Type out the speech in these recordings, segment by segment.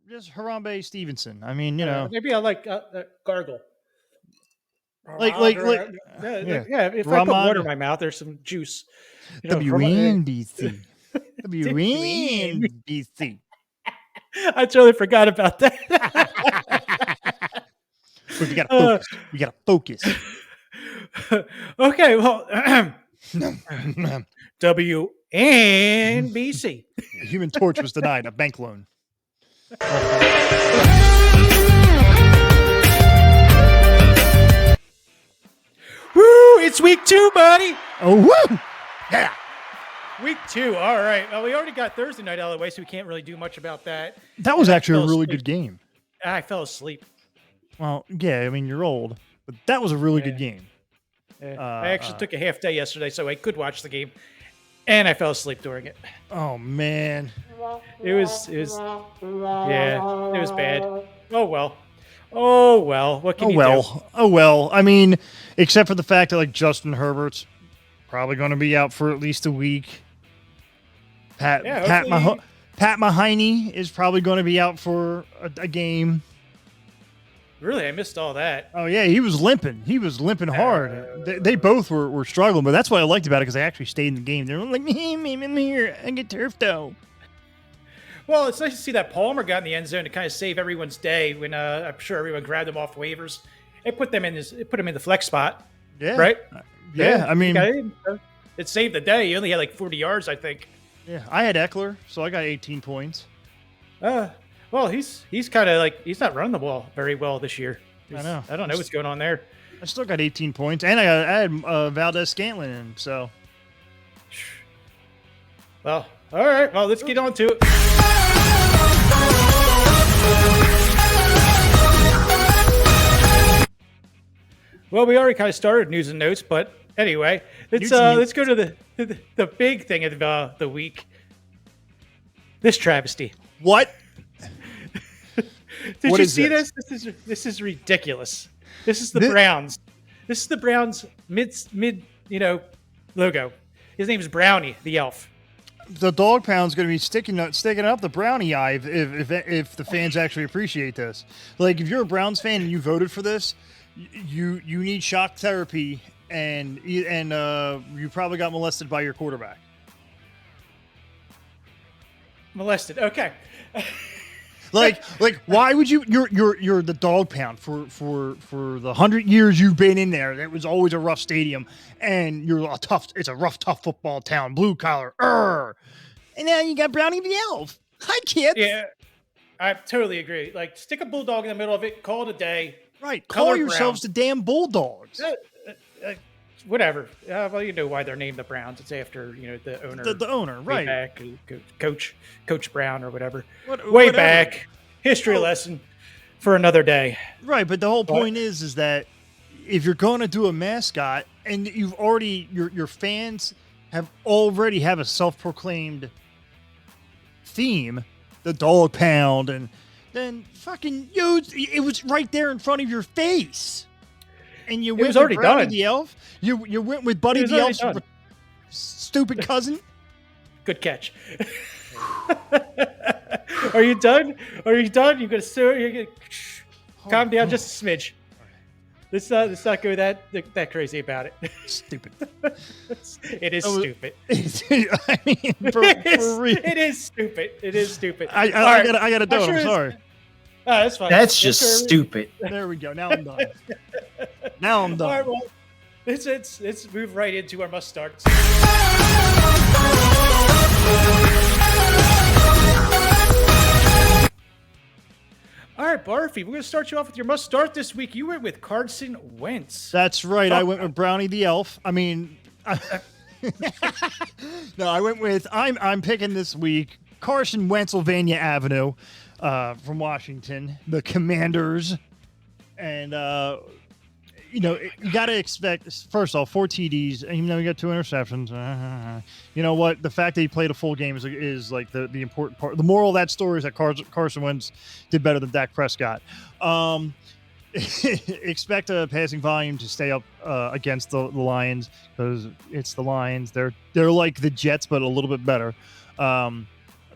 just Harambe Stevenson. I mean, you know, maybe I like gargle. like, Yeah, if I put water Ramad in my mouth, there's some juice. WNBC. WN. WNBC. I totally forgot about that. We gotta focus. We gotta focus. Okay, well, WNBC. Human Torch was denied a bank loan. Woo! It's week 2, buddy. Oh, woo! Yeah. Week 2. All right. Well, we already got Thursday night out of the way, so we can't really do much about that. That was actually a really good game. I fell asleep. Well, yeah, I mean, you're old, but that was a really good game. I actually took a half day yesterday, so I could watch the game, and I fell asleep during it. Oh, man. It was bad. Oh, well. What can you do? Oh, well. I mean, except for the fact that, like, Justin Herbert's probably going to be out for at least a week. Pat Mahoney is probably going to be out for a game. Really? I missed all that. Oh, yeah. He was limping. He was limping hard. They both were struggling, but that's what I liked about it because they actually stayed in the game. They were like, I'm here. I get turf toe. Well, it's nice to see that Palmer got in the end zone to kind of save everyone's day when I'm sure everyone grabbed him off waivers. It put him in the flex spot. Yeah. Right? Yeah. I mean, it saved the day. He only had like 40 yards, I think. Yeah. I had Eckler, so I got 18 points. Well, he's kind of like he's not running the ball very well this year. I know. I don't know what's going on there. I still got 18 points, and I had Valdez Scantling in. So, well, all right. Well, let's get on to it. Well, we already kind of started news and notes, but anyway, let's go to the big thing of the week. This travesty. What? Did you see this? This is ridiculous. This is the Browns. This is the Browns mid logo. His name is Brownie, the elf. The dog pound's going to be sticking up the Brownie eye if the fans actually appreciate this. Like, if you're a Browns fan and you voted for this, you need shock therapy, and you probably got molested by your quarterback. Molested. Okay. Like, why would you're the dog pound for the 100 years you've been in there? It was always a rough stadium, and it's a rough, tough football town, blue collar. And now you got Brownie the elf. Hi, kids. Yeah, I totally agree. Like, stick a bulldog in the middle of it, call it a day. Right. Call yourselves the damn Bulldogs. Whatever. Well, you know why they're named the Browns. It's after the owner. The owner, right? Back, Coach Brown or whatever. Way back. History lesson for another day. Right, but the whole point is that if you're going to do a mascot and you've already your fans have a self-proclaimed theme, the dog pound, and then fucking it was right there in front of your face. And you went with Brownie the elf? You went with Buddy the elf's stupid cousin? Good catch. Are you done? You're gonna calm down just a smidge. Let's not go that crazy about it. Stupid. It is stupid. I mean, for real. It is stupid. It is stupid. I gotta do it. I'm sorry. That's fine. That's just stupid. There we go. Now I'm done. All right, well, let's move right into our must starts. All right, Barfy, we're going to start you off with your must start this week. You went with Carson Wentz. That's right. I went with Brownie the elf. I mean, no, I went with I'm picking this week Carson Wentzylvania Avenue from Washington, the Commanders, and you got to expect, first off, 4 TDs, and even though he got 2 interceptions, you know what? The fact that he played a full game is like the important part. The moral of that story is that Carson Wentz did better than Dak Prescott. Expect a passing volume to stay up against the Lions, because it's the Lions. They're like the Jets, but a little bit better.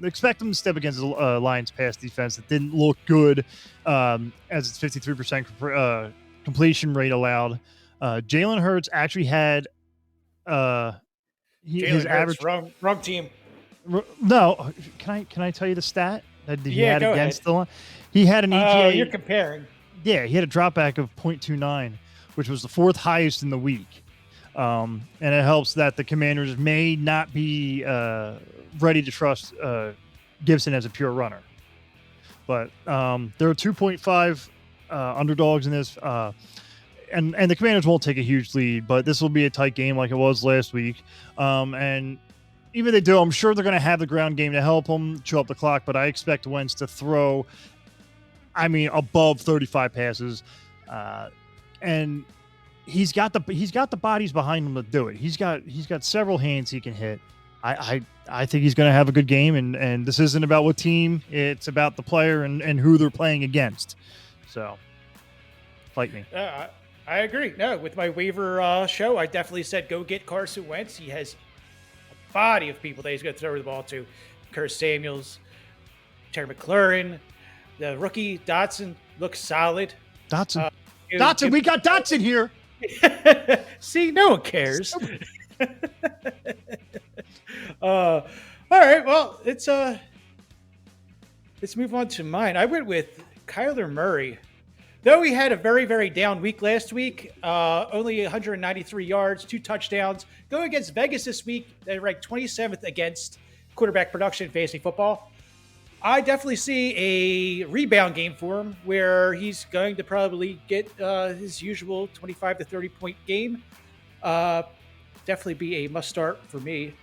expect them to step against the Lions pass defense that didn't look good, as its 53% completion rate allowed. Jalen Hurts actually had his Jalen Hurts, average. wrong team. No, can I tell you the stat that he Yeah, had go against ahead. the line? He had an Oh, EPA. you're comparing. Yeah, he had a dropback of 0.29, which was the fourth highest in the week. And it helps that the Commanders may not be ready to trust Gibson as a pure runner. But there are 2.5 underdogs in this. And the Commanders won't take a huge lead, but this will be a tight game like it was last week. And even if they do, I'm sure they're going to have the ground game to help them chew up the clock. But I expect Wentz to throw, above 35 passes, and he's got the bodies behind him to do it. He's got several hands he can hit. I think he's going to have a good game, and this isn't about what team, it's about the player and who they're playing against. So, fight me. I agree. No, with my waiver show, I definitely said go get Carson Wentz. He has a body of people that he's going to throw the ball to. Curtis Samuels, Terry McLaurin, the rookie Dotson looks solid. Dotson, we got Dotson here. See, no one cares. All right, well, let's move on to mine. I went with Kyler Murray. Though he had a very, very down week last week, only 193 yards, 2 touchdowns. Going against Vegas this week, they ranked 27th against quarterback production in fantasy football. I definitely see a rebound game for him where he's going to probably get his usual 25 to 30 point game. Definitely be a must start for me.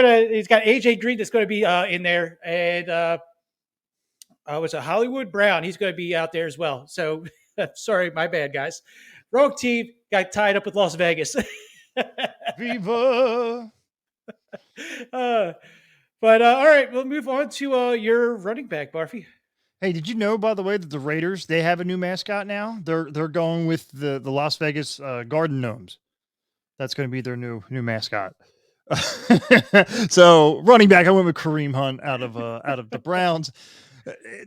he's got AJ Green that's gonna be in there, and was a Hollywood Brown. He's gonna be out there as well. So sorry, my bad, guys. Rogue team got tied up with Las Vegas. Viva! uh, but all right, we'll move on to your running back, Barfy. Hey, did you know, by the way, that the Raiders, they have a new mascot now? They're going with the Las Vegas Garden Gnomes. That's going to be their new mascot. So running back, I went with Kareem Hunt out of the Browns.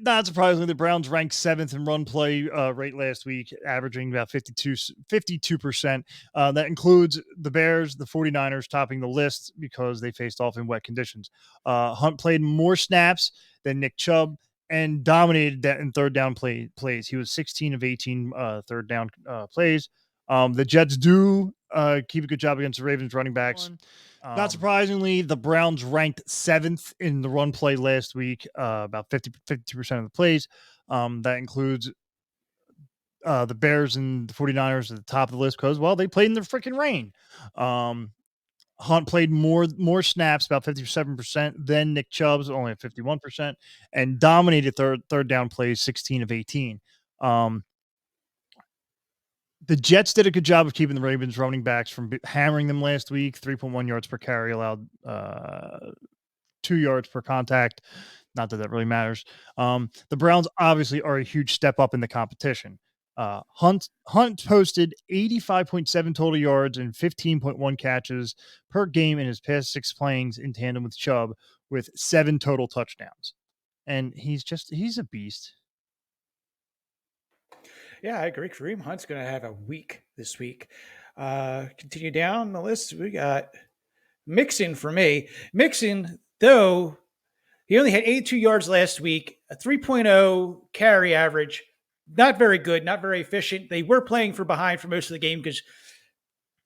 Not surprisingly, the Browns ranked 7th in run play rate last week, averaging about 52%. That includes the Bears, the 49ers topping the list because they faced off in wet conditions. Hunt played more snaps than Nick Chubb and dominated that in third down plays. He was 16 of 18 third down plays. The Jets do keep a good job against the Ravens running backs. Not surprisingly, the Browns ranked 7th in the run play last week, about 52% of the plays. That includes the Bears and the 49ers at the top of the list because, well, they played in the freaking rain. Hunt played more snaps, about 57%, than Nick Chubb's, only at 51%, and dominated third down plays, 16 of 18. The Jets did a good job of keeping the Ravens running backs from hammering them last week. 3.1 yards per carry, allowed 2 yards per contact. Not that really matters. The Browns obviously are a huge step up in the competition. Hunt posted 85.7 total yards and 15.1 catches per game in his past 6 playings in tandem with Chubb, with 7 total touchdowns. And he's a beast. Yeah, I agree. Kareem Hunt's going to have a week this week. Continue down the list. We got Mixon for me. Mixon, though, he only had 82 yards last week, a 3.0 carry average. Not very good, not very efficient. They were playing for behind for most of the game because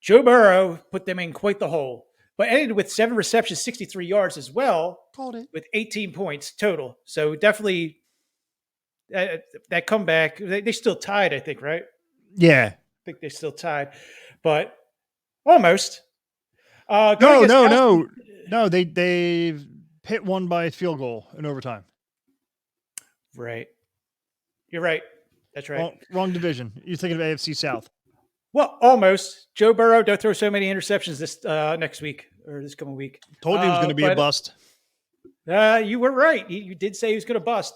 Joe Burrow put them in quite the hole, but ended with 7 receptions, 63 yards as well, with 18 points total. So definitely that comeback, they still tied, I think, right? Yeah. I think they still tied, but almost. No. They Pitt won by a field goal in overtime. Right. You're right. That's right. Wrong division. You're thinking of AFC South. Well, almost. Joe Burrow, don't throw so many interceptions this next week or this coming week. Told you he was going to be a bust. You were right. You did say he was going to bust.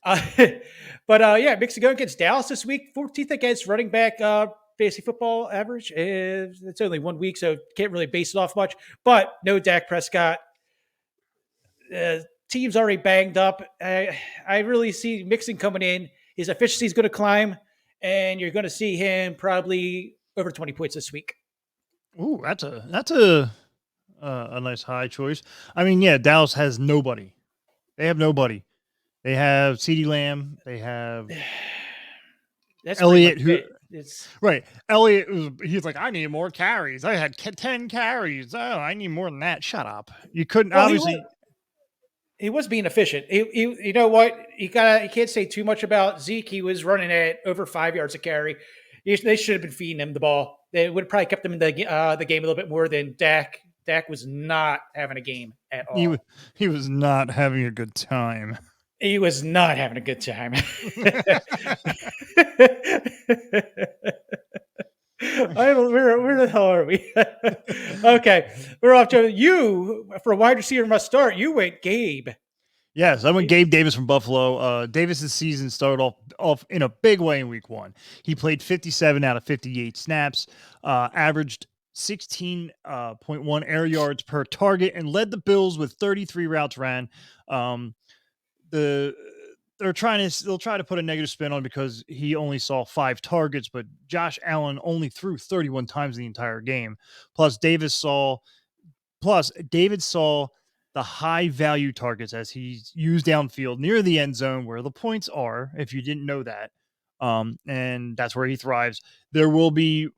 But Mixon going against Dallas this week. 14th against running back fantasy football average. It's only 1 week, so can't really base it off much. But no Dak Prescott. Team's already banged up. I really see Mixon coming in. His efficiency is going to climb, and you're going to see him probably over 20 points this week. Ooh, that's a nice high choice. I mean, yeah, Dallas has nobody. They have nobody. They have CeeDee Lamb. They have that's Elliott. Right. Elliott, he's like, I need more carries. I had 10 carries. Oh, I need more than that. Shut up. You couldn't, obviously. He was being efficient. You know what? You can't say too much about Zeke. He was running at over 5 yards a carry. They should have been feeding him the ball. They would have probably kept him in the game a little bit more than Dak. Dak was not having a game at all. He was not having a good time. He was not having a good time. Where the hell are we? Okay, we're off to you for a wide receiver must start. You went Gabe. Yes, I went Gabe Davis from Buffalo. Davis's season started off in a big way in week 1. He played 57 out of 58 snaps, averaged 16.1 air yards per target, and led the Bills with 33 routes ran. They'll try to put a negative spin on because he only saw 5 targets, but Josh Allen only threw 31 times the entire game. Plus, David saw the high value targets as he used downfield near the end zone where the points are, if you didn't know that. And that's where he thrives. There will be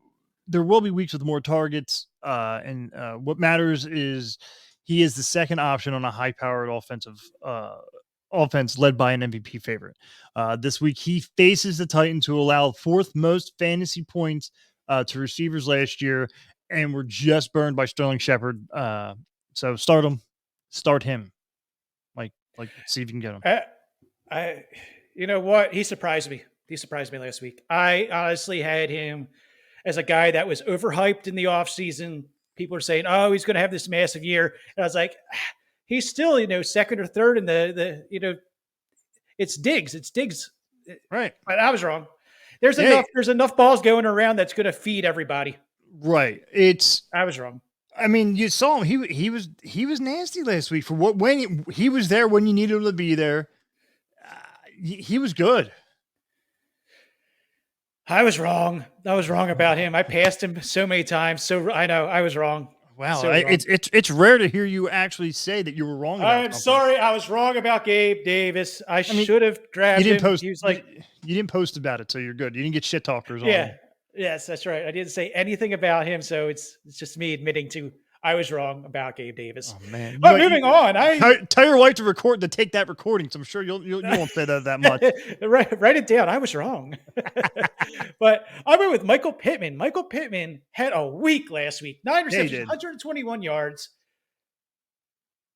weeks with more targets. And what matters is he is the second option on a high powered offense led by an MVP favorite. This week, he faces the Titans, who allowed 4th most fantasy points to receivers last year and were just burned by Sterling Shepard. So start him. Like see if you can get him. You know what? He surprised me. He surprised me last week. I honestly had him as a guy that was overhyped in the offseason. People are saying, "Oh, he's going to have this massive year," and I was like, "He's still, second or third in it's Diggs. It's Diggs." Right. But I was wrong. There's enough balls going around that's going to feed everybody. Right. I was wrong. I mean, you saw him. He was nasty last week for when he was there when you needed him to be there. He was good. I was wrong. I was wrong about him. I passed him so many times. So I know I was wrong. Wow, so wrong. It's rare to hear you actually say that you were wrong. I'm sorry, I was wrong about Gabe Davis. I should have grabbed him. He was like, you didn't post about it, so you're good. You didn't get shit talkers on. Yeah, yes, that's right. I didn't say anything about him, so it's just me admitting to I was wrong about Gabe Davis. Oh man! But moving on, tell your wife to take that recording. So I'm sure you won't say that much. Write it down. I was wrong. But I went with Michael Pittman. Michael Pittman had a week last week. 9 receptions, 121 yards.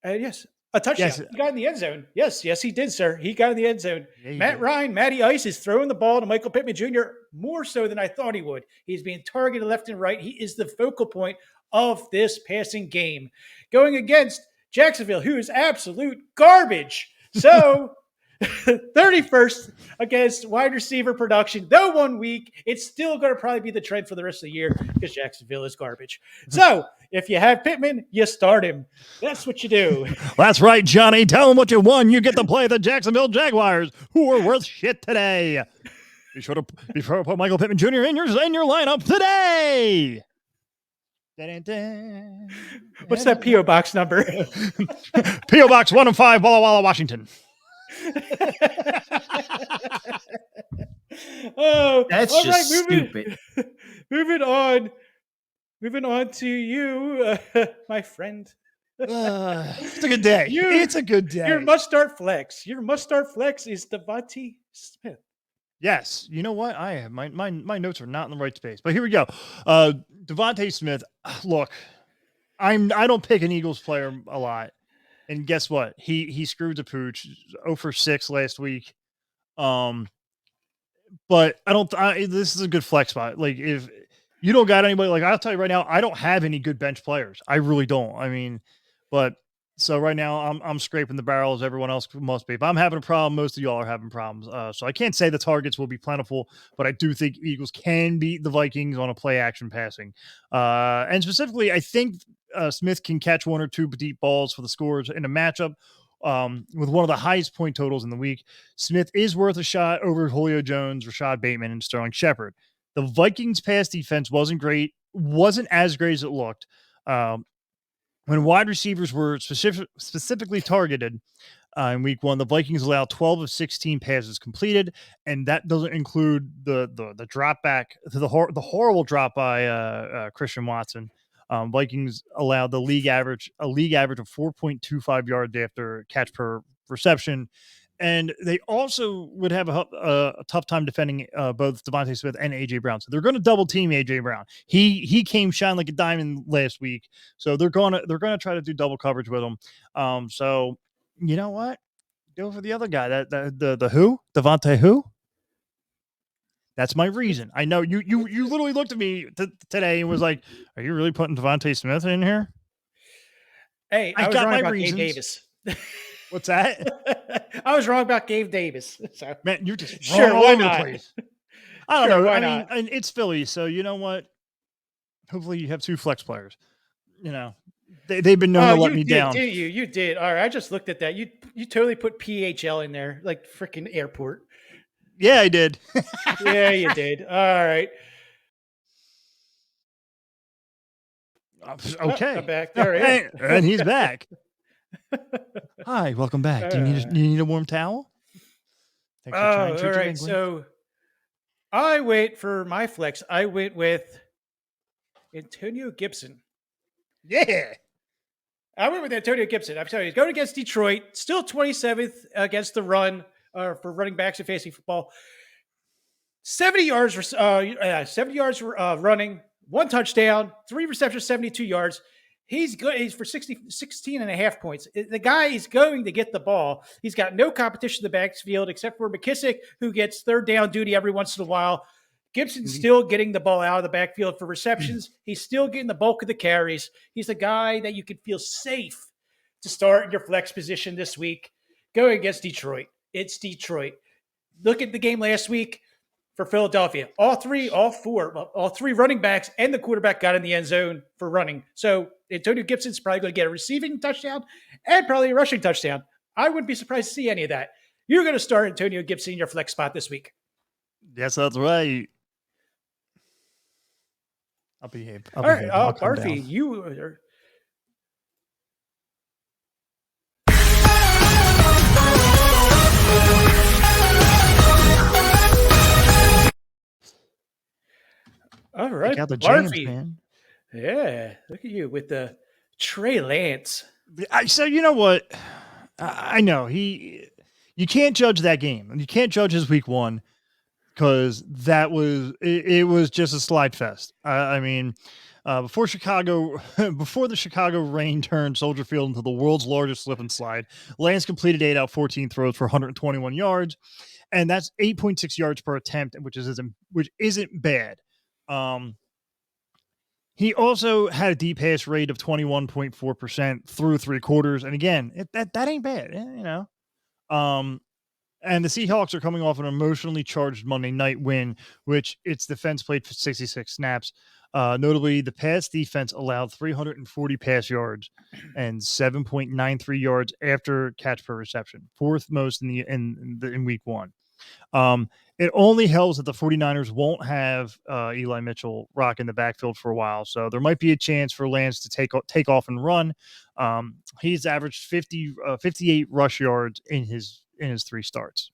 Yes, a touchdown. Yes. He got in the end zone. Yes, he did, sir. He got in the end zone. Matty Ice is throwing the ball to Michael Pittman Jr. more so than I thought he would. He's being targeted left and right. He is the focal point of this passing game. Going against Jacksonville, who is absolute garbage. So 31st against wide receiver production. Though 1 week, it's still going to probably be the trend for the rest of the year because Jacksonville is garbage. So if you have Pittman, you start him. That's what you do. That's right, Johnny. Tell them what you won. You get to play the Jacksonville Jaguars, who are worth shit today. Be sure to put Michael Pittman Jr. in your lineup today. What's that P.O. Box number? P.O. Box 105, Walla Walla, Washington. Oh, that's just stupid. Moving on to you, my friend. It's a good day. It's a good day. Your must-start flex. Your must-start flex is Devonte Smith. Yes. You know what? I have my notes are not in the right space. But here we go. Devonte Smith. Look, I don't pick an Eagles player a lot. And guess what? He screwed the pooch. 0 for 6 last week. But this is a good flex spot. Like if you don't got anybody, like I'll tell you right now, I don't have any good bench players. I really don't. I mean, but so right now I'm scraping the barrel as everyone else must be. But I'm having a problem. Most of y'all are having problems. So I can't say the targets will be plentiful, but I do think Eagles can beat the Vikings on a play action passing. And specifically, I think Smith can catch 1 or 2 deep balls for the scores in a matchup with one of the highest point totals in the week. Smith is worth a shot over Julio Jones, Rashad Bateman, and Sterling Shepard. The Vikings pass defense wasn't as great as it looked. When wide receivers were specifically targeted in week 1, the Vikings allowed 12 of 16 passes completed, and that doesn't include the drop back, the horrible drop by Christian Watson. Vikings allowed a league average of 4.25 yards after catch per reception. And they also would have a tough time defending both Devonte Smith and A.J. Brown. So they're going to double team A.J. Brown. He came shine like a diamond last week. So they're going to try to do double coverage with him. So you know what? Go for the other guy. The who? Devonte who? That's my reason. I know you literally looked at me today and was like, "Are you really putting Devonte Smith in here?" Hey, I was wrong about Gabe Davis. What's that? I was wrong about Gabe Davis. So. Man, you're just wrong all over the place. I don't know. I mean, and it's Philly, so you know what? Hopefully, you have 2 flex players. You know, they've been known to let me down. Did you? You did. All right. I just looked at that. You totally put PHL in there, like freaking airport. Yeah, I did. Yeah, you did. All right. Okay. I'm back. All right. And he's back. Hi, welcome back. Do you need a warm towel? Thanks for trying. All right. So I wait for my flex. I went with Antonio Gibson. Yeah. I went with Antonio Gibson. I'm telling you, he's going against Detroit, still 27th against the run for running backs in fantasy football. 70 yards running, 1 touchdown, 3 receptions, 72 yards. He's good. He's for 16 and a half points. The guy is going to get the ball. He's got no competition in the backfield except for McKissick, who gets third down duty every once in a while. Gibson's still getting the ball out of the backfield for receptions. He's still getting the bulk of the carries. He's a guy that you can feel safe to start in your flex position this week going against Detroit. It's Detroit. Look at the game last week for Philadelphia. All three running backs and the quarterback got in the end zone for running. So Antonio Gibson's probably going to get a receiving touchdown and probably a rushing touchdown. I wouldn't be surprised to see any of that. You're going to start Antonio Gibson in your flex spot this week. Yes, that's right. I'll behave. All right, Barfy, you are... All right, got the jams, man. Yeah, look at you with the Trey Lance. So you know what? I know you can't judge that game, and you can't judge his week one because it was just a slide fest. I mean, before the Chicago rain turned Soldier Field into the world's largest slip and slide, Lance completed 8 out of 14 throws for 121 yards, and that's 8.6 yards per attempt, which isn't bad. He also had a deep pass rate of 21.4% through 3 quarters, and again, that ain't bad, you know. And the Seahawks are coming off an emotionally charged Monday night win, which its defense played for 66 snaps. Notably, the pass defense allowed 340 pass yards and 7.93 yards after catch per reception, fourth most in week one. It only helps that the 49ers won't have Eli Mitchell rocking the backfield for a while, so there might be a chance for Lance to take off and run. He's averaged 58 rush yards in his 3 starts.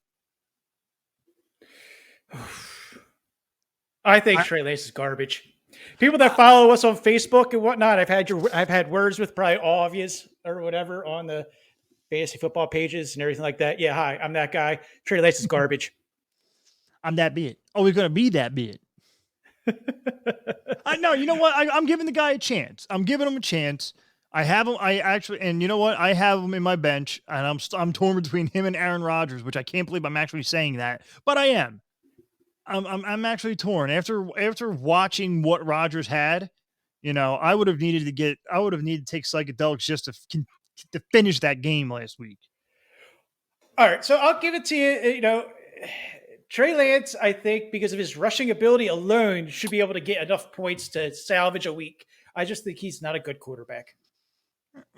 I think Trey Lance is garbage. People that follow us on Facebook and whatnot, I've had words with probably all of you or whatever on the fantasy football pages and everything like that. Yeah, hi, I'm that guy. Trey Lance is garbage. I'm that big. Oh, we're gonna be that big. I know. You know what? I'm giving the guy a chance. I'm giving him a chance. I have him. And you know what? I have him in my bench, and I'm torn between him and Aaron Rodgers, which I can't believe I'm actually saying that, but I am. I'm actually torn after watching what Rodgers had. You know, I would have needed to take psychedelics just to finish that game last week. All right, so I'll give it to you. You know, Trey Lance, I think, because of his rushing ability alone, should be able to get enough points to salvage a week. I just think he's not a good quarterback.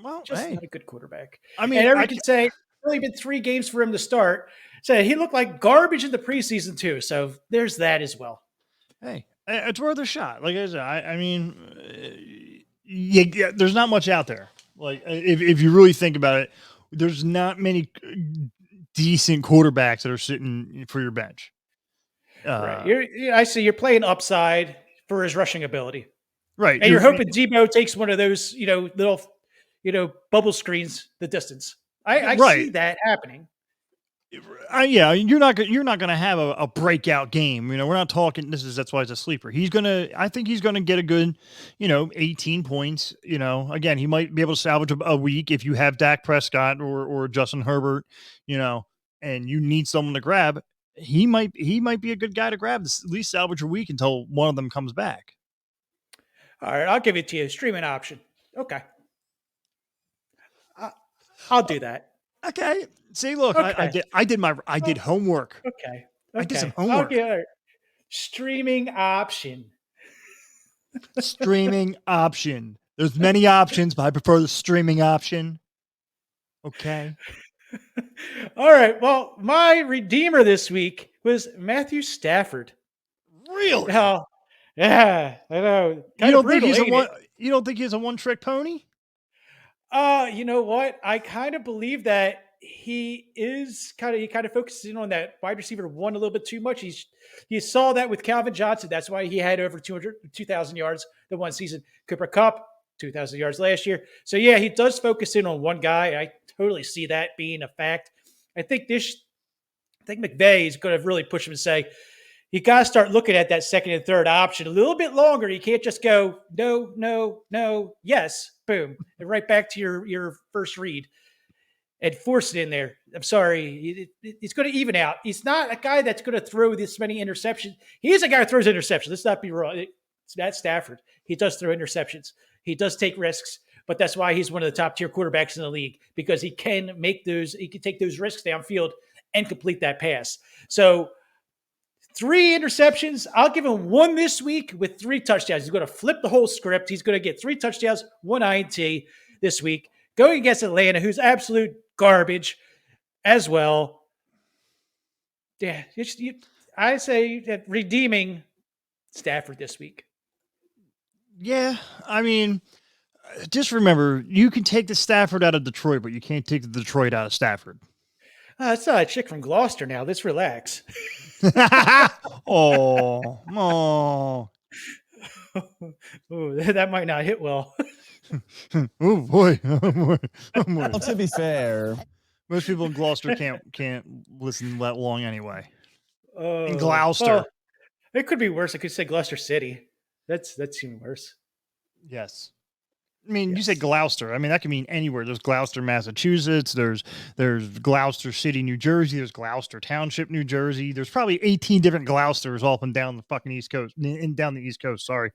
Well, not a good quarterback. I mean, and everyone can say it's only been 3 games for him to start. So he looked like garbage in the preseason too. So there's that as well. Hey, it's worth a shot. Like I said, I mean, yeah, there's not much out there. Like if you really think about it, there's not many decent quarterbacks that are sitting for your bench. Right. I see you're playing upside for his rushing ability. Right. And you're hoping Debo takes one of those, little, bubble screens the distance. I see that happening. Yeah, you're not going to have a breakout game. We're not talking. That's why it's a sleeper. I think he's going to get a good, 18 points. Again, he might be able to salvage a week if you have Dak Prescott or Justin Herbert, and you need someone to grab. He might be a good guy to grab, at least salvage a week until one of them comes back. All right, I'll give it to you. Streaming option. Okay. I'll do that. Okay. See, look, okay. I did homework. Okay. I did some homework. Okay. Streaming option. Streaming option. There's many options, but I prefer the streaming option. Okay. All right. Well, my redeemer this week was Matthew Stafford. Really? Yeah, I know. You don't think he's a one-trick pony? You know what? I kind of believe that he kind of focuses in on that wide receiver one a little bit too much. You saw that with Calvin Johnson. That's why he had over 2,000 yards the one season. Cooper Kupp, 2,000 yards last year. So yeah, he does focus in on one guy. I totally see that being a fact. I think McVay is going to really push him and say, you got to start looking at that second and third option a little bit longer. You can't just go, no, yes. boom, and right back to your first read and force it in there. I'm sorry. It's going to even out. He's not a guy that's going to throw this many interceptions. He is a guy who throws interceptions. Let's not be wrong. It's Matt Stafford. He does throw interceptions. He does take risks, but that's why he's one of the top tier quarterbacks in the league, because he can take those risks downfield and complete that pass. So 3 interceptions. I'll give him 1 this week with 3 touchdowns. He's going to flip the whole script. He's going to get 3 touchdowns, 1 INT this week, going against Atlanta, who's absolute garbage as well. Yeah, I say that redeeming Stafford this week. Yeah, I mean, just remember, you can take the Stafford out of Detroit, but you can't take the Detroit out of Stafford. It's not a chick from Gloucester now. Let's relax. Oh, That might not hit well. oh boy. Well, to be fair, Most people in Gloucester can't listen that long anyway. In Gloucester. Well, it could be worse. I could say Gloucester City. That's even worse. Yes. I mean, you say Gloucester. I mean, that can mean anywhere. There's Gloucester, Massachusetts. There's Gloucester City, New Jersey. There's Gloucester Township, New Jersey. There's probably 18 different Gloucesters all up and down the fucking East Coast. Down the East Coast, sorry.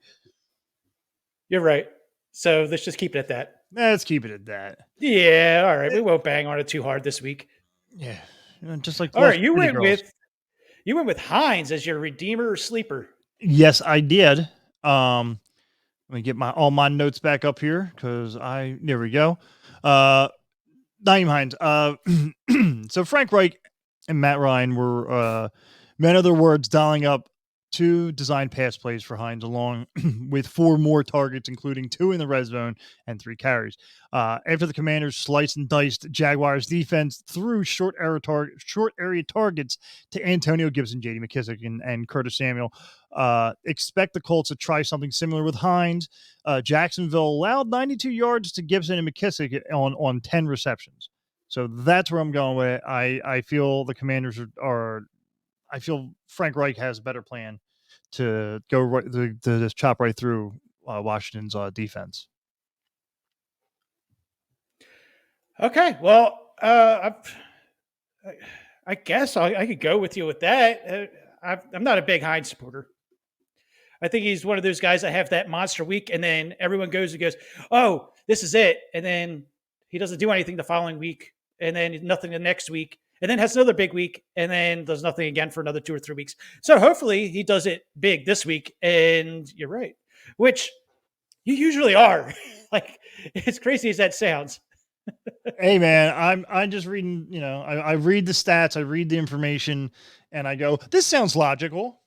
You're right. So let's just keep it at that. Let's keep it at that. Yeah, all right. We won't bang on it too hard this week. Yeah. Just like all right, you went with Heinz as your redeemer or sleeper. Yes, I did. Let me get all my notes back up here because there we go. Naeem Heinz. So Frank Reich and Matt Ryan were, men of their words, dialing up 2 design pass plays for Heinz, along with 4 more targets, including 2 in the red zone and 3 carries. After the Commanders sliced and diced Jaguars defense through short area targets to Antonio Gibson, J.D. McKissick, and Curtis Samuel, expect the Colts to try something similar with Heinz. Jacksonville allowed 92 yards to Gibson and McKissick on 10 receptions. So that's where I'm going with it. I feel the Commanders I feel Frank Reich has a better plan to go right to just chop right through Washington's defense. Okay, well, I guess I could go with you with that. I'm not a big Heinz supporter. I think he's one of those guys that have that monster week, and then everyone goes, oh, this is it. And then he doesn't do anything the following week, and then nothing the next week, and then has another big week, and then does nothing again for another 2 or 3 weeks. So hopefully he does it big this week, and you're right, which you usually are. Like, as crazy as that sounds. Hey man, I'm just reading, I read the stats, I read the information, and I go, this sounds logical.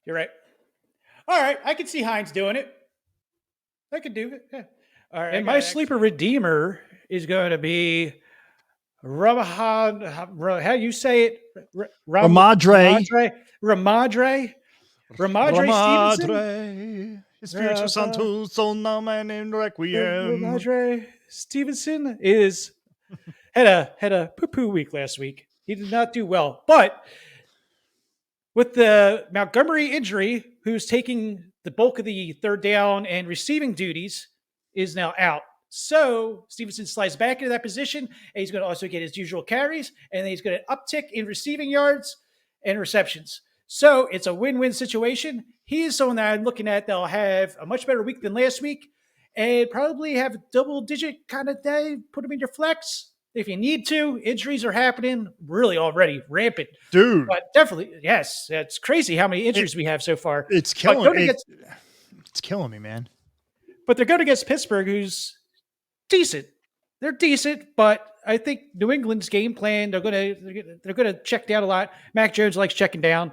You're right. All right, I can see Heinz doing it. I could do it. Yeah. All right. And my sleeper redeemer is going to be Ramahad. How you say it? Ramadre Stevenson. Espiritu Santo, Sonam and Requiem. Madre Stevenson had a poo-poo week last week. He did not do well, but with the Montgomery injury, who's taking the bulk of the third down and receiving duties, is now out. So Stevenson slides back into that position, and he's going to also get his usual carries, and then he's going to uptick in receiving yards and receptions. So it's a win-win situation. He's someone that I'm looking at that'll have a much better week than last week and probably have a double-digit kind of day. Put him in your flex if you need to. Injuries are happening really already, rampant. Dude. But definitely, yes, it's crazy how many injuries we have so far. It's killing me. It's killing me, man. But they're going against Pittsburgh, who's decent. They're decent, but I think New England's game plan, they're going to check down a lot. Mac Jones likes checking down.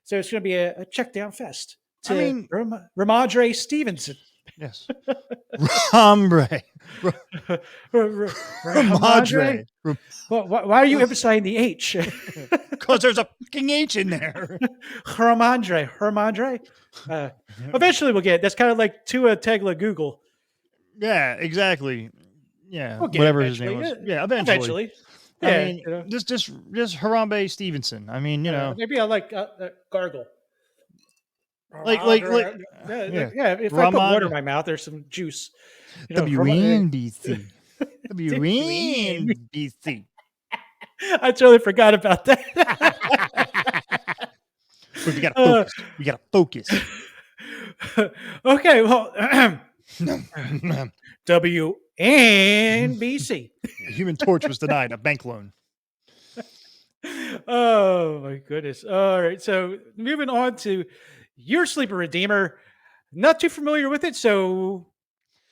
So it's going to be a check down fest. Ramadre Stevenson. Yes. Ramadre. Why are you emphasizing the H? Because there's a fucking H in there. Ramadre. Eventually we'll get it. That's kind of like Tua Tegla Google. Yeah, exactly. Yeah, whatever his name was. Yeah, eventually. Yeah, I mean, just Harambe Stevenson. I mean, maybe I like Gargle. Yeah. If I put water in my mouth, there's some juice. WNBC. WNBC. I totally forgot about that. But we gotta focus. We gotta focus. Okay, well, WNBC. Human Torch was denied a bank loan. Oh my goodness! All right, so moving on to your sleeper redeemer. Not too familiar with it, so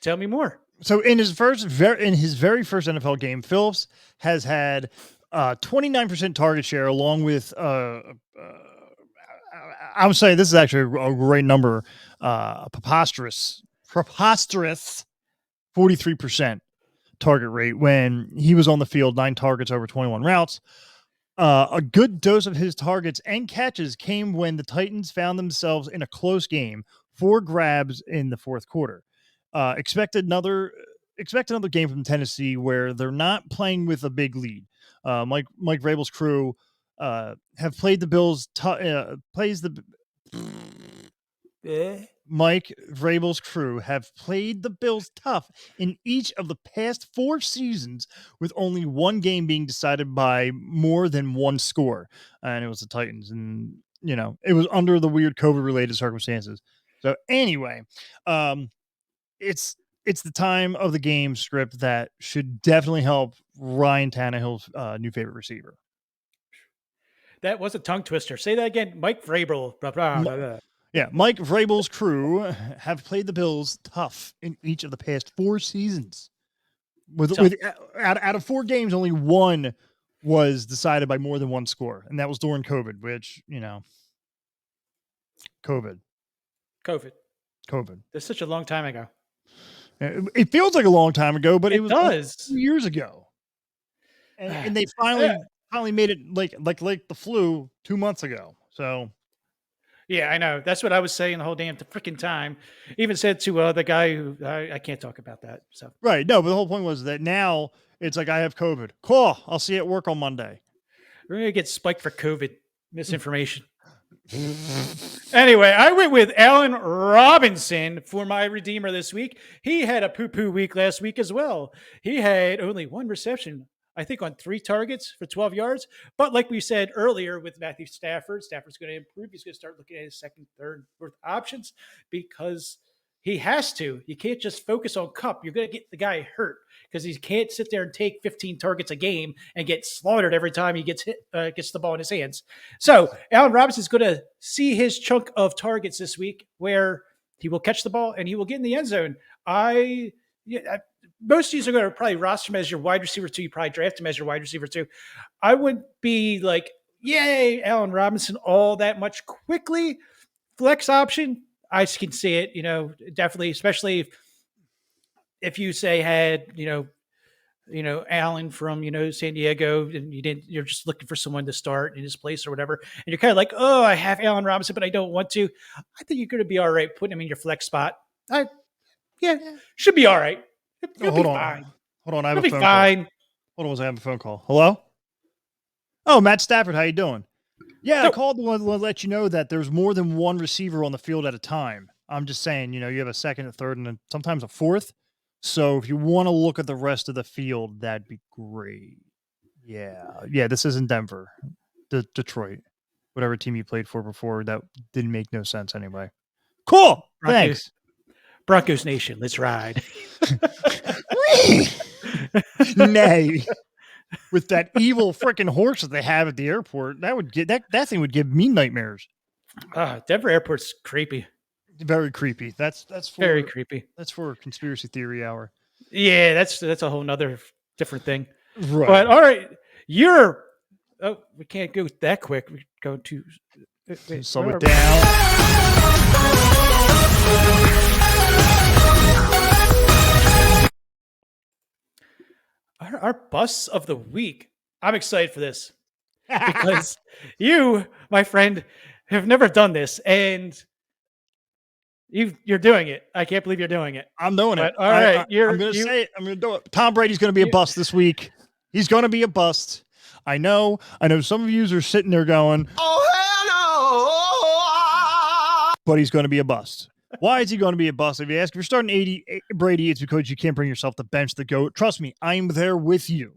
tell me more. So in his very first NFL game, Phillips has had 29% target share, along with I would say this is actually a great number, preposterous 43% target rate when he was on the field, 9 targets over 21 routes. A good dose of his targets and catches came when the Titans found themselves in a close game, 4 grabs in the fourth quarter. Expect another game from Tennessee where they're not playing with a big lead. Mike Vrabel's crew have played the Bills. Mike Vrabel's crew have played the Bills tough in each of the past 4 seasons, with only one game being decided by more than one score, and it was the Titans. And it was under the weird COVID-related circumstances. So anyway, it's the time of the game script that should definitely help Ryan Tannehill's new favorite receiver. That was a tongue twister. Say that again. Mike Vrabel. Blah, blah, blah, blah. Yeah, Mike Vrabel's crew have played the Bills tough in each of the past 4 seasons. Out of 4 games, only one was decided by more than one score, and that was during COVID, which, COVID. That's such a long time ago. It feels like a long time ago, but it was does. 2 years ago. And they finally made it like the flu 2 months ago. So yeah, I know. That's what I was saying the whole damn freaking time. Even said to the guy who I can't talk about that. So right, no, but the whole point was that now it's like I have COVID. Cool, I'll see you at work on Monday. We're gonna get spiked for COVID misinformation. Anyway, I went with Allen Robinson for my redeemer this week. He had a poo-poo week last week as well. He had only 1 reception, I think, on 3 targets for 12 yards. But like we said earlier with Matthew Stafford's going to improve. He's going to start looking at his second, third, fourth options because he has to. You can't just focus on Kupp. You're going to get the guy hurt because he can't sit there and take 15 targets a game and get slaughtered every time he gets the ball in his hands. So Allen Robinson's going to see his chunk of targets this week where he will catch the ball and he will get in the end zone. Most of these are going to probably roster him as your wide receiver 2. You probably draft him as your wide receiver 2. I wouldn't be like, yay, Allen Robinson all that much quickly. Flex option, I can see it, definitely, especially if you say had, Allen from, San Diego, and you're just looking for someone to start in his place or whatever. And you're kind of like, oh, I have Allen Robinson, but I don't want to. I think you're going to be all right putting him in your flex spot. Should be all right. Hold on. I have a phone call. Hold on, I have a phone call. Hello? Oh, Matt Stafford, how you doing? Yeah, I called to let you know that there's more than one receiver on the field at a time. I'm just saying, you have a second, a third, and then sometimes a fourth. So if you want to look at the rest of the field, that'd be great. Yeah, this isn't Denver. Detroit. Whatever team you played for before, that didn't make no sense anyway. Cool. Thanks. Broncos Nation, let's ride. Nay. With that evil freaking horse that they have at the airport, that thing would give me nightmares. Denver Airport's creepy. Very creepy. That's very creepy. That's for conspiracy theory hour. Yeah, that's a whole nother different thing. Right. But all right, we can't go that quick. We go to slow it down. Our busts of the week. I'm excited for this because you, my friend, have never done this, and you're doing it. I can't believe you're doing it. I'm doing it. All right, I'm going to say it. I'm going to do it. Tom Brady's going to be a bust this week. He's going to be a bust. I know. Some of you are sitting there going, "Oh hell but he's going to be a bust. Why is he going to be a bust? If you ask, if you're starting 80 Brady, it's because you can't bring yourself to bench the GOAT. Trust me, I'm there with you.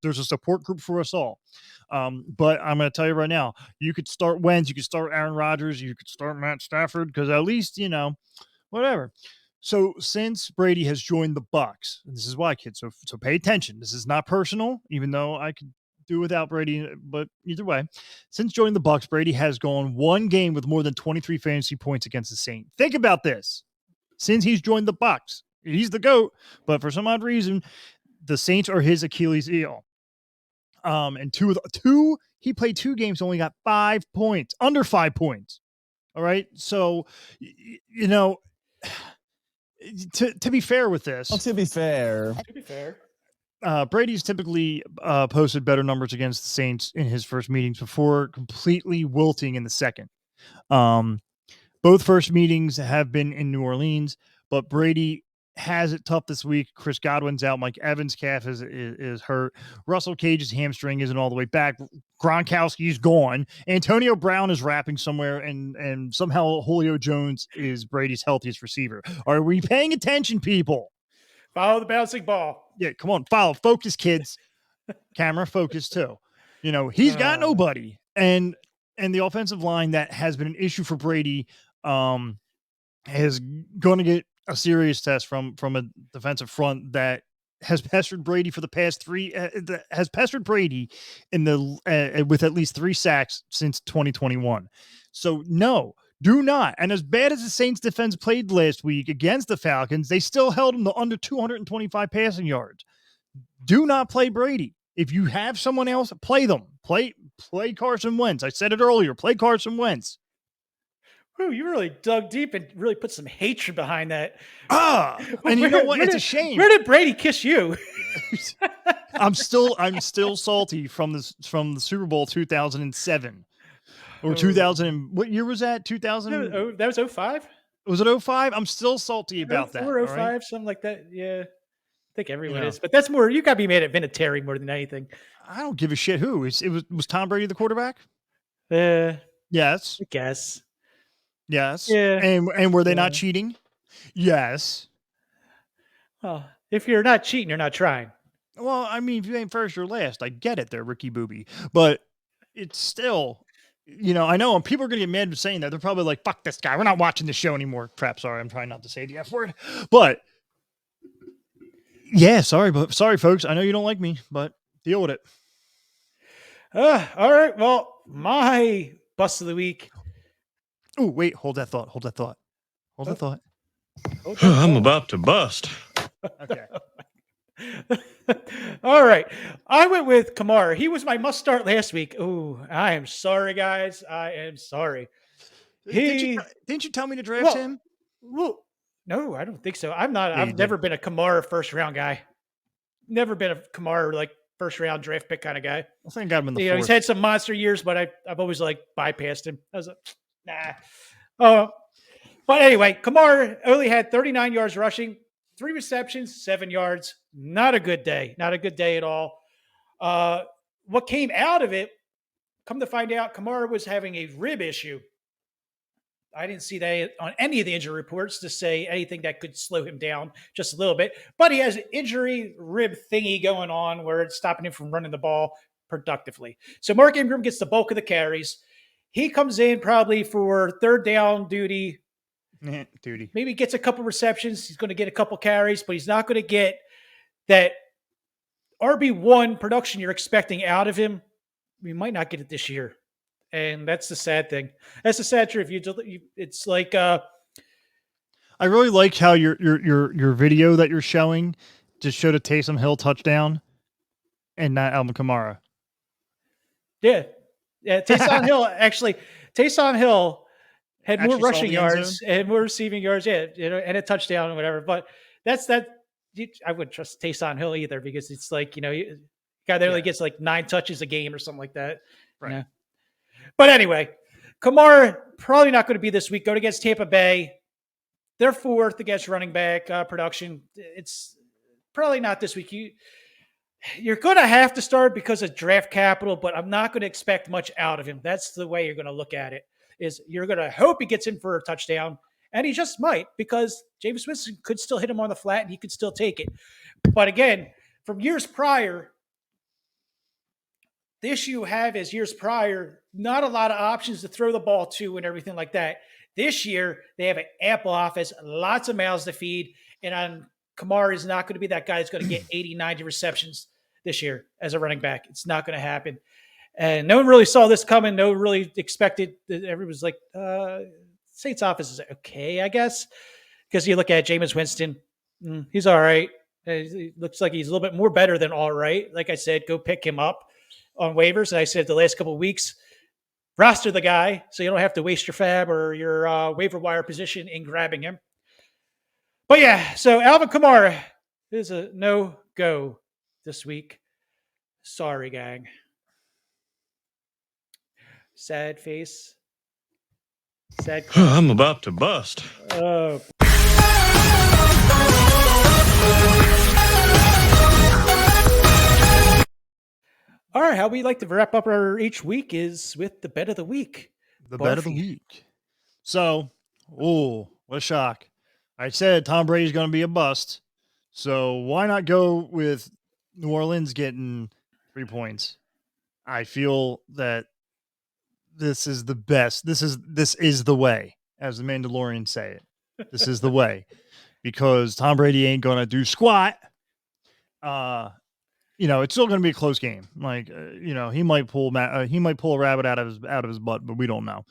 There's a support group for us all. But I'm going to tell you right now, you could start Wentz, you could start Aaron Rodgers, you could start Matt Stafford, because at least, whatever. So since Brady has joined the Bucs, and this is why, kids, so pay attention. This is not personal, even though I could do without Brady, but either way, since joining the Bucs, Brady has gone one game with more than 23 fantasy points against the Saints. Think about this. Since he's joined the Bucs, he's the GOAT, but for some odd reason, the Saints are his Achilles heel. And he played 2 games, only got 5 points, under 5 points. All right. So, to be fair with this, to be fair, Brady's typically posted better numbers against the Saints in his first meetings before completely wilting in the second. Both first meetings have been in New Orleans, but Brady has it tough this week. Chris Godwin's out. Mike Evans' calf is hurt. Russell Cage's hamstring isn't all the way back. Gronkowski's gone. Antonio Brown is rapping somewhere, and somehow Julio Jones is Brady's healthiest receiver. Are we paying attention, people? Follow the bouncing ball. Yeah, come on, follow. Focus, kids. Camera, focus too. He's got nobody. And the offensive line that has been an issue for Brady is going to get a serious test from a defensive front that has pestered Brady for the past 3 has pestered Brady in the with at least 3 sacks since 2021. So no, do not. And as bad as the Saints defense played last week against the Falcons, they still held them to under 225 passing yards. Do not play Brady. If you have someone else, play them. Play Carson Wentz. I said it earlier. Play Carson Wentz. Ooh, you really dug deep and really put some hatred behind that. And you know what? It's a shame. Where did Brady kiss you? I'm still salty from the Super Bowl 2007 or 2000. What year was that? 2000. That was 05. Was it 05? I'm still salty about that. Or 05, right? Something like that. Yeah, I think everyone is. But that's more. You got to be mad at Vinatieri more than anything. I don't give a shit who. Was Tom Brady the quarterback? Yes. I guess. Yes. Yeah. And were they not cheating? Yes. Well, if you're not cheating, you're not trying. Well, I mean, if you ain't first, you're last. I get it there, Ricky Booby. But it's still, I know people are going to get mad for saying that. They're probably like, fuck this guy. We're not watching the show anymore. Crap, sorry. I'm trying not to say the F word. But, yeah, sorry, folks. I know you don't like me, but deal with it. All right. Well, my bust of the week. Oh, wait. Hold that thought. I'm about to bust. Okay. All right. I went with Kamara. He was my must start last week. Oh, I am sorry, guys. I am sorry. Didn't you tell me to draft him? Well, no, I don't think so. I've never been a Kamara first round guy. Never been a Kamara first round draft pick kind of guy. I think I got him in the fourth. He's had some monster years, but I've always bypassed him. I was like, nah. Oh, but anyway, Kamara only had 39 yards rushing, 3 receptions, 7 yards. Not a good day. Not a good day at all. What came out of it, come to find out, Kamara was having a rib issue. I didn't see that on any of the injury reports to say anything that could slow him down just a little bit. But he has an injury rib thingy going on where it's stopping him from running the ball productively. So Mark Ingram gets the bulk of the carries. He comes in probably for third down duty. Maybe gets a couple receptions. He's going to get a couple carries, but he's not going to get that RB1 production you're expecting out of him. We might not get it this year. And that's the sad thing. That's the sad truth. It's like I really like how your video that you're showing just showed a Taysom Hill touchdown and not Alvin Kamara. Yeah. Taysom Hill had more rushing yards and more receiving yards, and a touchdown or whatever. But that's that. I wouldn't trust Taysom Hill either because it's guy that only gets 9 touches a game or something like that. Right. But anyway, Kamara probably not going to be this week. Going against Tampa Bay. They're 4th against running back production. It's probably not this week. You're going to have to start because of draft capital, but I'm not going to expect much out of him. That's the way you're going to look at it. is you're going to hope he gets in for a touchdown, and he just might because Jameis Winston could still hit him on the flat and he could still take it. But again, from years prior, the issue you have is years prior, not a lot of options to throw the ball to and everything like that. This year, they have an ample offense, lots of mouths to feed, and Kamara is not going to be that guy that's going to get 80, 90 receptions this year as a running back. It's not going to happen. And no one really saw this coming. No one really expected. Everyone was like, Saints offense is okay, I guess. Because you look at Jameis Winston, he's all right. He looks like he's a little bit more better than all right. Like I said, go pick him up on waivers. And I said the last couple of weeks, roster the guy so you don't have to waste your fab or your waiver wire position in grabbing him. But yeah, so Alvin Kamara is a no-go this week. Sorry, gang. Sad face. Sad. I'm about to bust. Oh. All right, how we like to wrap up our each week is with the bet of the week. The bet of the week. So, what a shock. I said Tom Brady's going to be a bust. So why not go with New Orleans getting 3 points? I feel that this is the best. This is the way, as the Mandalorians say it. This is the way. Because Tom Brady ain't going to do squat. It's still going to be a close game. Like, he might pull a rabbit out of his butt, but we don't know.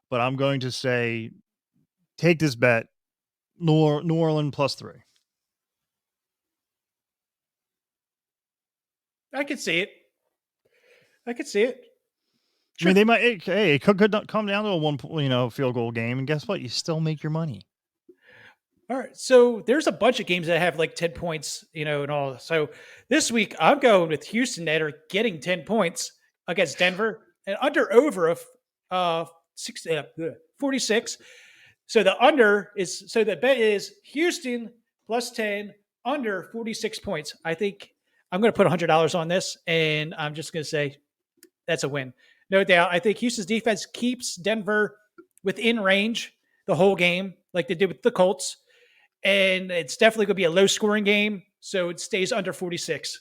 But I'm going to say, take this bet, New Orleans +3. I could see it. Sure. I mean, they might. It could come down to a one, field goal game, and guess what? You still make your money. All right, so there's a bunch of games that have like 10 points, and all. So this week I'm going with Houston that are getting 10 points against Denver and over of 46. So the bet is Houston +10 under 46 points. I think I'm going to put $100 on this, and I'm just going to say that's a win, no doubt. I think Houston's defense keeps Denver within range the whole game, like they did with the Colts. And it's definitely going to be a low-scoring game, so it stays under 46.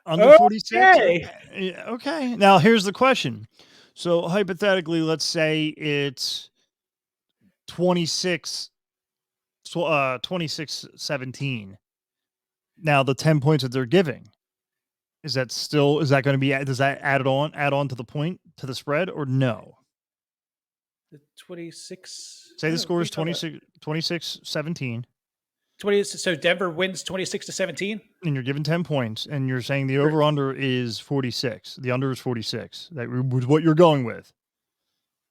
Under 46? Okay. Now, here's the question. So, hypothetically, let's say it's 26-17. Now, the 10 points that they're giving. Is that going to be, does that add on to the point, to the spread, or no? The 26. Say the score is 26-17. 20. So Denver wins 26-17. And you're given 10 points, and you're saying the over-under is 46. The under is 46. That was what you're going with.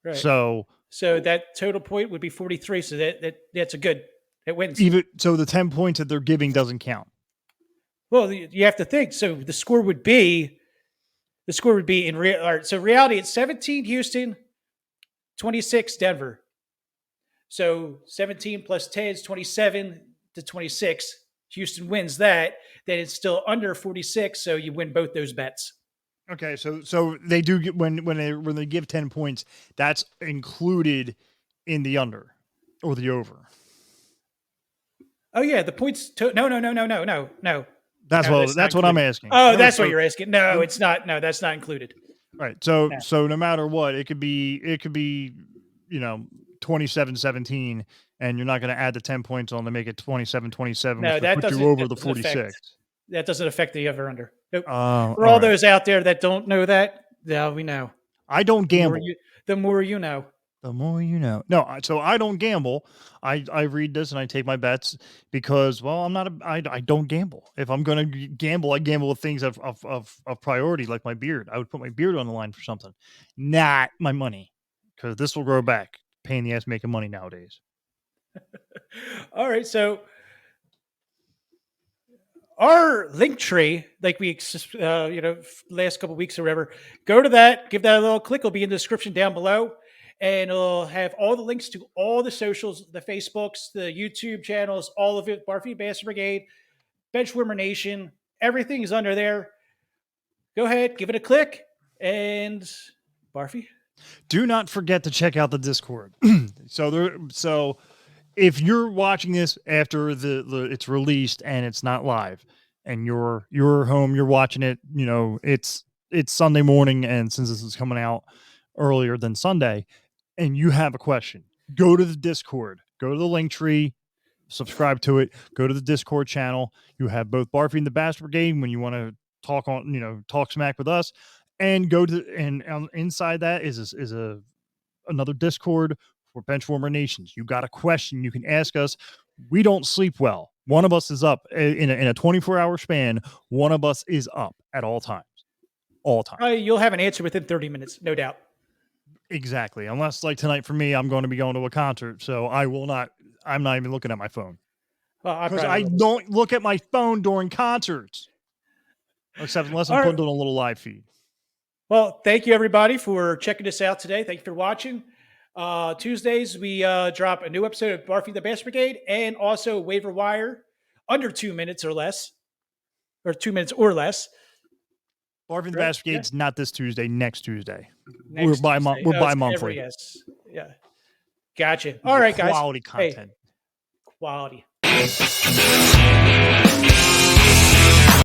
Right. So that total point would be 43. So that's a good, it wins. So the 10 points that they're giving doesn't count. Well, you have to think. So the score would be in real. All right, so reality, it's 17 Houston, 26 Denver. So 17 plus 10 is 27 to 26. Houston wins that. Then it's still under 46. So you win both those bets. Okay, so they do get when they give 10 points, that's included in the under or the over. Oh yeah, the points. No. That's what I'm asking. Oh, that's what you're asking. No, it's not. No, that's not included. Right. So no matter what, it could be 27-17, and you're not going to add the 10 points on to make it 27-27. No, that put doesn't you over the 46. That doesn't affect the over under. Nope. For all those out there that don't know that, now we know. I don't gamble. The more you know. The more you know. No, so I don't gamble. I read this and I take my bets because, well, I don't gamble. If I'm going to gamble, I gamble with things of priority, like my beard. I would put my beard on the line for something, not my money, because this will grow back. Pain in the ass making money nowadays. All right, so our link tree, like we, last couple of weeks or whatever, go to that, give that a little click. It'll be in the description down below. And it'll have all the links to all the socials, the Facebooks, the YouTube channels, all of it, Barfy Bass Brigade. Benchwarmer Nation. Everything is under there. Go ahead, give it a click, and Barfy. Do not forget to check out the Discord. So if you're watching this after the it's released and it's not live, and you're home, you're watching it, it's Sunday morning, and since this is coming out earlier than Sunday, and you have a question, go to the Discord, go to the link tree, subscribe to it, go to the Discord channel. You have both Barfy and the Bastard Brigade when you want to talk smack with us, and go to inside that is another Discord for Benchwarmer Nations. You got a question, you can ask us. We don't sleep well. One of us is up in a 24-hour span. One of us is up at all times. You'll have an answer within 30 minutes, no doubt. Exactly. Unless, like tonight for me, I'm going to be going to a concert, so I'm not even looking at my phone. Because I don't look at my phone during concerts. Except unless I'm putting on a little live feed. Well, thank you, everybody, for checking us out today. Thank you for watching. Tuesdays, we drop a new episode of Barfy the Bastard Brigade and also Waiver Wire under 2 minutes or less. Or 2 minutes or less. Barfy the Bastard Brigade's not this Tuesday, next Tuesday. We're bi-monthly. Yes. Yeah. Gotcha. All right, guys. Quality content. Hey, quality.